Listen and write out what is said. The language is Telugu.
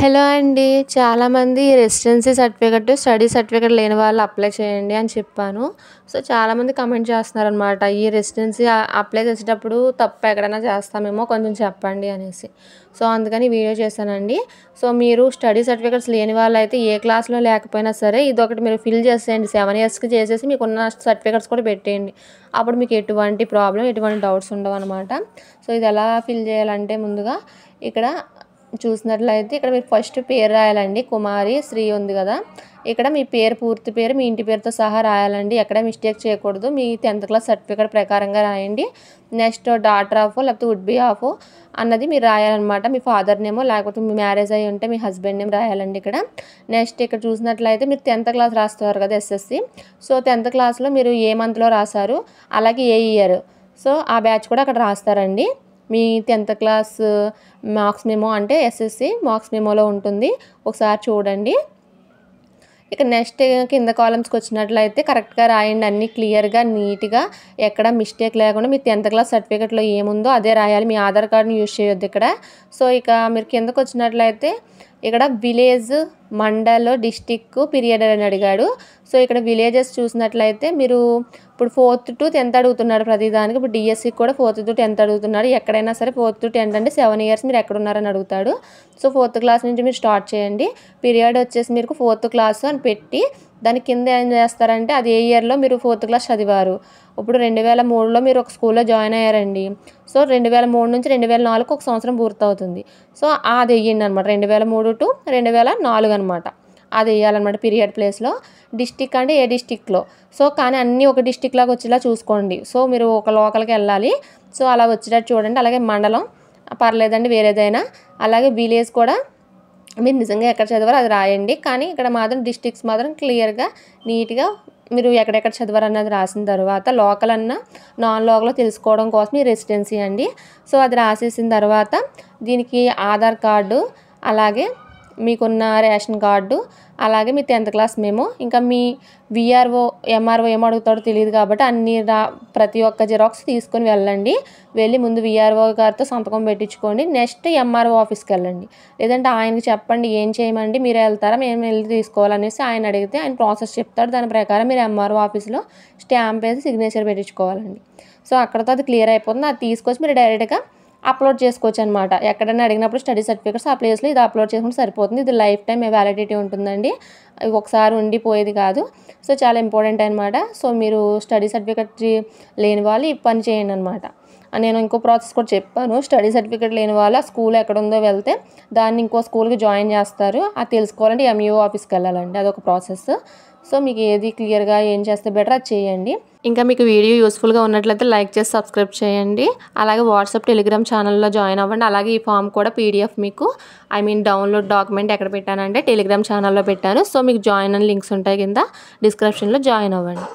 హలో అండి. చాలామంది రెసిడెన్సీ సర్టిఫికేట్, స్టడీ సర్టిఫికేట్ లేని వాళ్ళు అప్లై చేయండి అని చెప్పాను. సో, చాలామంది కామెంట్ చేస్తున్నారనమాట. ఈ రెసిడెన్సీ అప్లై చేసేటప్పుడు తప్పు ఎక్కడైనా చేస్తామేమో కొంచెం చెప్పండి అనేసి. సో, అందుకని వీడియో చేశానండి. సో, మీరు స్టడీ సర్టిఫికేట్స్ లేని వాళ్ళైతే ఏ క్లాస్‌లో లేకపోయినా సరే ఇదొకటి మీరు ఫిల్ చేసేయండి. 7 ఇయర్స్‌కి చేసేసి మీకున్న సర్టిఫికేట్స్ కూడా పెట్టేయండి. అప్పుడు మీకు ఎటువంటి ప్రాబ్లమ్, ఎటువంటి డౌట్స్ ఉండవనమాట. సో, ఇది ఎలా ఫిల్ చేయాలంటే ముందుగా ఇక్కడ చూసినట్లయితే ఇక్కడ మీరు ఫస్ట్ పేరు రాయాలండి. కుమారి, శ్రీ ఉంది కదా! ఇక్కడ మీ పేరు, పూర్తి పేరు, మీ ఇంటి పేరుతో సహా రాయాలండి. ఎక్కడ మిస్టేక్ చేయకూడదు. మీ 10th క్లాస్ సర్టిఫికేట్ ప్రకారంగా రాయండి. నెక్స్ట్ డాటర్ ఆఫ్ లేకపోతే వుడ్ బి ఆఫ్ అన్నది మీరు రాయాలన్నమాట. మీ ఫాదర్ నేమో లేకపోతే మీ మ్యారేజ్ అయ్యి ఉంటే మీ హస్బెండ్ నేమ్ రాయాలండి ఇక్కడ. నెక్స్ట్ ఇక్కడ చూసినట్లయితే మీరు 10th క్లాస్ రాస్తారు కదా ఎస్ఎస్సి. సో, 10th క్లాస్లో మీరు ఏ మంత్లో రాశారు, అలాగే ఏ ఇయర్. సో, ఆ బ్యాచ్ కూడా అక్కడ రాస్తారండి. మీ 10th క్లాస్ మార్క్స్ మెమో అంటే ఎస్ఎస్సి మార్క్స్ మెమోలో ఉంటుంది. ఒకసారి చూడండి. ఇక నెక్స్ట్ కింద కాలమ్స్కి వచ్చినట్లయితే కరెక్ట్గా రాయండి. అన్నీ క్లియర్గా, నీట్గా, ఎక్కడ మిస్టేక్ లేకుండా మీ 10th క్లాస్ సర్టిఫికేట్లో ఏముందో అదే రాయాలి. మీ ఆధార్ కార్డుని యూజ్ చేయొద్దు ఇక్కడ. సో, ఇక మీరు కిందకు వచ్చినట్లయితే ఇక్కడ విలేజ్, మండల్, డిస్టిక్, పీరియడ్ అని అడిగాడు. సో, ఇక్కడ విలేజెస్ చూసినట్లయితే మీరు ఇప్పుడు 4th to 10th అడుగుతున్నాడు ప్రతిదానికి. ఇప్పుడు డిఎస్సికి కూడా 4th to 10th అడుగుతున్నాడు. ఎక్కడైనా సరే 4th to 10th అంటే 7 ఇయర్స్ మీరు ఎక్కడున్నారని అడుగుతాడు. సో, 4th క్లాస్ నుంచి మీరు స్టార్ట్ చేయండి. పీరియడ్ వచ్చేసి మీకు 4th క్లాస్ అని పెట్టి దాని కింద ఏం చేస్తారంటే అది ఏ ఇయర్లో మీరు 4th క్లాస్ చదివారు. ఇప్పుడు 2003లో మీరు ఒక స్కూల్లో జాయిన్ అయ్యారండి. సో, 2003 నుంచి 2004 ఒక సంవత్సరం పూర్తవుతుంది. సో, అది వెయ్యండి అనమాట. 2003 to 2004 అనమాట. అది వేయాలన్నమాట పీరియడ్ ప్లేస్లో. డిస్టిక్ అంటే ఏ డిస్టిక్లో. సో, కానీ అన్నీ ఒక డిస్టిక్ లాగా వచ్చేలా చూసుకోండి. సో, మీరు ఒక లోకల్కి వెళ్ళాలి. సో, అలా వచ్చేటట్టు చూడండి. అలాగే మండలం పర్లేదండి వేరేదైనా. అలాగే విలేజ్ కూడా మీరు నిజంగా ఎక్కడ చదివారో అది రాయండి. కానీ ఇక్కడ మాత్రం డిస్ట్రిక్ట్స్ మాత్రం క్లియర్గా, నీట్గా మీరు ఎక్కడెక్కడ చదివారు అన్నది రాసిన తర్వాత లోకల్ అన్నా నాన్ లోకల్ తెలుసుకోవడం కోసం ఈ రెసిడెన్సీ అండి. సో, అది రాసేసిన తర్వాత దీనికి ఆధార్ కార్డు, అలాగే మీకున్న రేషన్ కార్డు, అలాగే మీ 10th క్లాస్ మెమో, ఇంకా మీ విఆర్ఓ, ఎంఆర్ఓ ఏం అడుగుతాడో తెలియదు కాబట్టి అన్ని ప్రతి ఒక్క జిరాక్స్ తీసుకొని వెళ్ళండి. వెళ్ళి ముందు విఆర్ఓ గారితో సంతకం పెట్టించుకోండి. నెక్స్ట్ ఎంఆర్ఓ ఆఫీస్కి వెళ్ళండి. లేదంటే ఆయనకి చెప్పండి ఏం చేయమండి, మీరే వెళ్తారా మేము వెళ్ళి తీసుకోవాలనేసి ఆయన అడిగితే ఆయన ప్రాసెస్ చెప్తాడు. దాని ప్రకారం మీరు ఎంఆర్ఓ ఆఫీస్లో స్టాంప్ వేసి సిగ్నేచర్ పెట్టించుకోవాలండి. సో, అక్కడతో అది క్లియర్ అయిపోతుంది. అది తీసుకొచ్చి మీరు డైరెక్ట్గా అప్లోడ్ చేసుకోవచ్చు అనమాట. ఎక్కడైనా అడిగినప్పుడు స్టడీ సర్టిఫికేట్స్ ఆ ప్లేస్లో ఇది అప్లోడ్ చేసుకుంటే సరిపోతుంది. ఇది లైఫ్ టైం వ్యాలిడిటీ ఉంటుందండి. ఒకసారి ఉండిపోయేది కాదు. సో, చాలా ఇంపార్టెంట్ అనమాట. సో, మీరు స్టడీ సర్టిఫికేట్ లేని వాళ్ళు ఈ పని చేయండి అనమాట. నేను ఇంకో ప్రాసెస్ కూడా చెప్పాను. స్టడీ సర్టిఫికేట్ లేని వాళ్ళు ఆ స్కూల్ ఎక్కడుందో వెళ్తే దాన్ని ఇంకో స్కూల్కి జాయిన్ చేస్తారు. అది తెలుసుకోవాలంటే ఎంఈఓ ఆఫీస్కి వెళ్ళాలండి. అదొక ప్రాసెస్. సో, మీకు ఏది క్లియర్గా ఏం చేస్తే బెటర్ అది చేయండి. ఇంకా మీకు వీడియో యూస్ఫుల్గా ఉన్నట్లయితే లైక్ చేసి సబ్స్క్రైబ్ చేయండి. అలాగే వాట్సాప్, టెలిగ్రామ్ ఛానల్లో జాయిన్ అవ్వండి. అలాగే ఈ ఫామ్ కూడా పీడిఎఫ్ మీకు డౌన్లోడ్ డాక్యుమెంట్ ఎక్కడ పెట్టానంటే టెలిగ్రామ్ ఛానల్లో పెట్టాను. సో, మీకు జాయిన్ అని లింక్స్ ఉంటాయి కింద డిస్క్రిప్షన్లో జాయిన్ అవ్వండి.